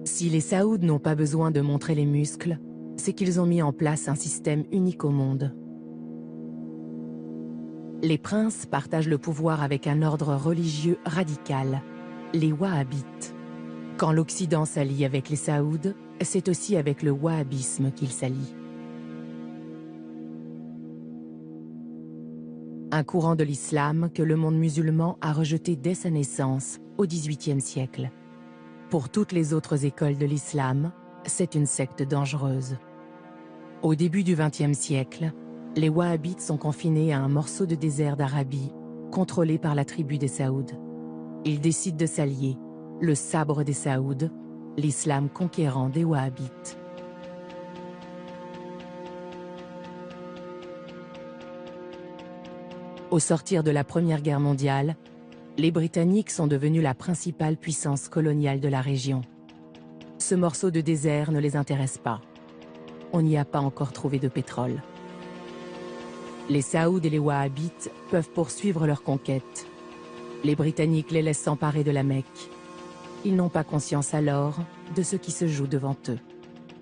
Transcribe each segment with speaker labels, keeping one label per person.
Speaker 1: Si les Saouds n'ont pas besoin de montrer les muscles, c'est qu'ils ont mis en place un système unique au monde. Les princes partagent le pouvoir avec un ordre religieux radical, les Wahhabites. Quand l'Occident s'allie avec les Saouds, c'est aussi avec le wahhabisme qu'il s'allie. Un courant de l'islam que le monde musulman a rejeté dès sa naissance, au XVIIIe siècle. Pour toutes les autres écoles de l'islam, c'est une secte dangereuse. Au début du XXe siècle, les Wahhabites sont confinés à un morceau de désert d'Arabie, contrôlé par la tribu des Saouds. Ils décident de s'allier, le sabre des Saouds, l'islam conquérant des Wahhabites. Au sortir de la Première Guerre mondiale, les Britanniques sont devenus la principale puissance coloniale de la région. Ce morceau de désert ne les intéresse pas. On n'y a pas encore trouvé de pétrole. Les Saouds et les Wahhabites peuvent poursuivre leur conquête. Les Britanniques les laissent s'emparer de la Mecque. Ils n'ont pas conscience alors de ce qui se joue devant eux.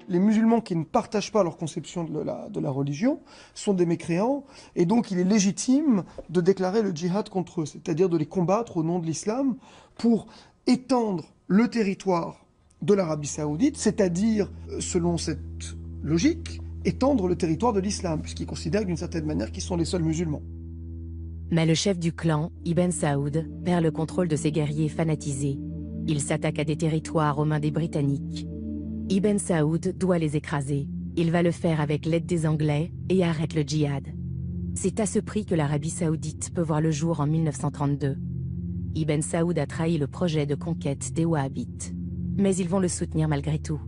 Speaker 2: Les musulmans qui ne partagent pas leur conception de la religion sont des mécréants, et donc il est légitime de déclarer le djihad contre eux, c'est-à-dire de les combattre au nom de l'islam pour étendre le territoire de l'Arabie saoudite, c'est-à-dire, selon cette logique, étendre le territoire de l'islam, puisqu'ils considèrent d'une certaine manière qu'ils sont les seuls musulmans.
Speaker 1: Mais le chef du clan, Ibn Saoud, perd le contrôle de ses guerriers fanatisés. Il s'attaque à des territoires aux mains des Britanniques. Ibn Saoud doit les écraser. Il va le faire avec l'aide des Anglais et arrête le djihad. C'est à ce prix que l'Arabie saoudite peut voir le jour en 1932. Ibn Saoud a trahi le projet de conquête des Wahhabites. Mais ils vont le soutenir malgré tout.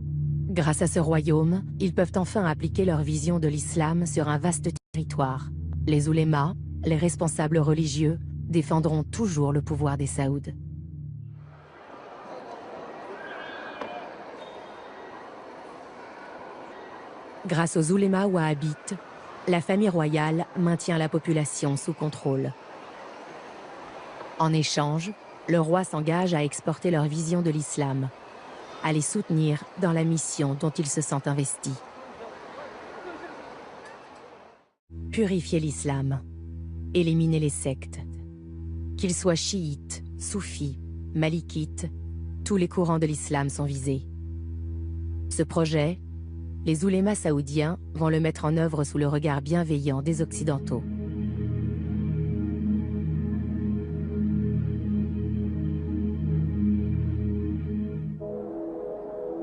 Speaker 1: Grâce à ce royaume, ils peuvent enfin appliquer leur vision de l'islam sur un vaste territoire. Les oulémas, les responsables religieux, défendront toujours le pouvoir des Saouds. Grâce aux oulémas wahhabites, la famille royale maintient la population sous contrôle. En échange, le roi s'engage à exporter leur vision de l'islam, à les soutenir dans la mission dont ils se sentent investis. Purifier l'islam, éliminer les sectes. Qu'ils soient chiites, soufis, malikites, tous les courants de l'islam sont visés. Ce projet, les oulémas saoudiens vont le mettre en œuvre sous le regard bienveillant des Occidentaux.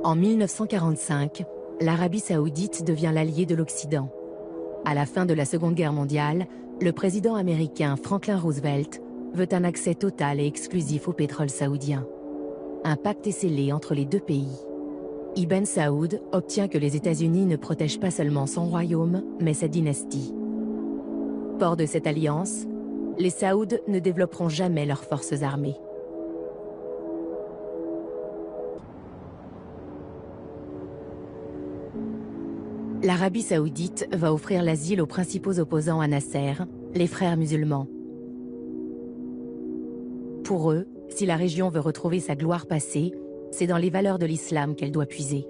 Speaker 1: En 1945, l'Arabie saoudite devient l'allié de l'Occident. À la fin de la Seconde Guerre mondiale, le président américain Franklin Roosevelt veut un accès total et exclusif au pétrole saoudien. Un pacte est scellé entre les deux pays. Ibn Saoud obtient que les États-Unis ne protègent pas seulement son royaume, mais sa dynastie. Fort de cette alliance, les Saouds ne développeront jamais leurs forces armées. L'Arabie saoudite va offrir l'asile aux principaux opposants à Nasser, les frères musulmans. Pour eux, si la région veut retrouver sa gloire passée, c'est dans les valeurs de l'islam qu'elle doit puiser.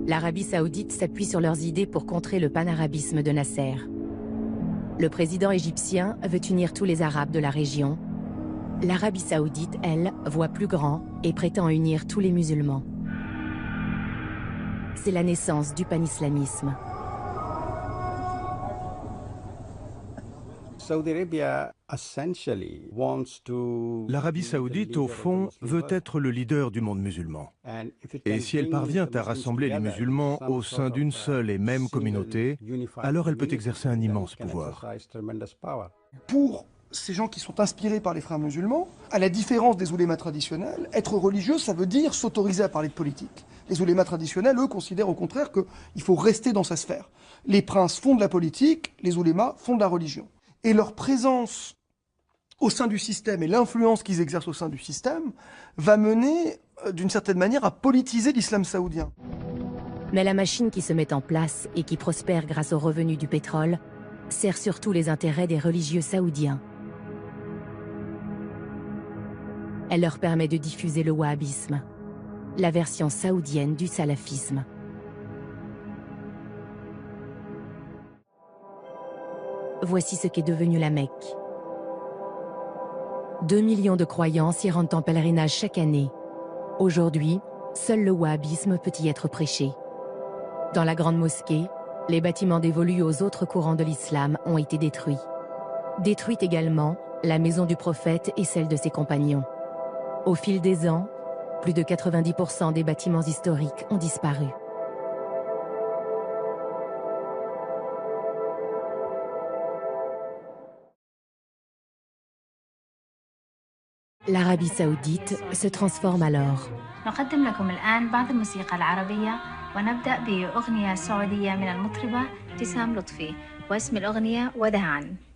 Speaker 1: L'Arabie saoudite s'appuie sur leurs idées pour contrer le panarabisme de Nasser. Le président égyptien veut unir tous les Arabes de la région. L'Arabie saoudite, elle, voit plus grand et prétend unir tous les musulmans. C'est la naissance du panislamisme.
Speaker 3: L'Arabie saoudite, au fond, veut être le leader du monde musulman. Et si elle parvient à rassembler les musulmans au sein d'une seule et même communauté, alors elle peut exercer un immense pouvoir.
Speaker 2: Pour ces gens qui sont inspirés par les frères musulmans, à la différence des oulémas traditionnels, être religieux, ça veut dire s'autoriser à parler de politique. Les oulémas traditionnels, eux, considèrent au contraire qu'il faut rester dans sa sphère. Les princes font de la politique, les oulémas font de la religion. Et leur présence au sein du système et l'influence qu'ils exercent au sein du système va mener, d'une certaine manière, à politiser l'islam saoudien.
Speaker 1: Mais la machine qui se met en place et qui prospère grâce aux revenus du pétrole sert surtout les intérêts des religieux saoudiens. Elle leur permet de diffuser le wahhabisme, la version saoudienne du salafisme. Voici ce qu'est devenu la Mecque. 2 millions de croyants s'y rendent en pèlerinage chaque année. Aujourd'hui, seul le wahhabisme peut y être prêché. Dans la grande mosquée, les bâtiments dévolus aux autres courants de l'islam ont été détruits. Détruite également, la maison du prophète et celle de ses compagnons. Au fil des ans, plus de 90% des bâtiments historiques ont disparu. L'Arabie saoudite se transforme alors.
Speaker 4: نقدم لكم الآن بعض الموسيقى العربية ونبدأ بأغنية سعودية من المطربة ابتسام لطفي واسم الأغنية وداعاً.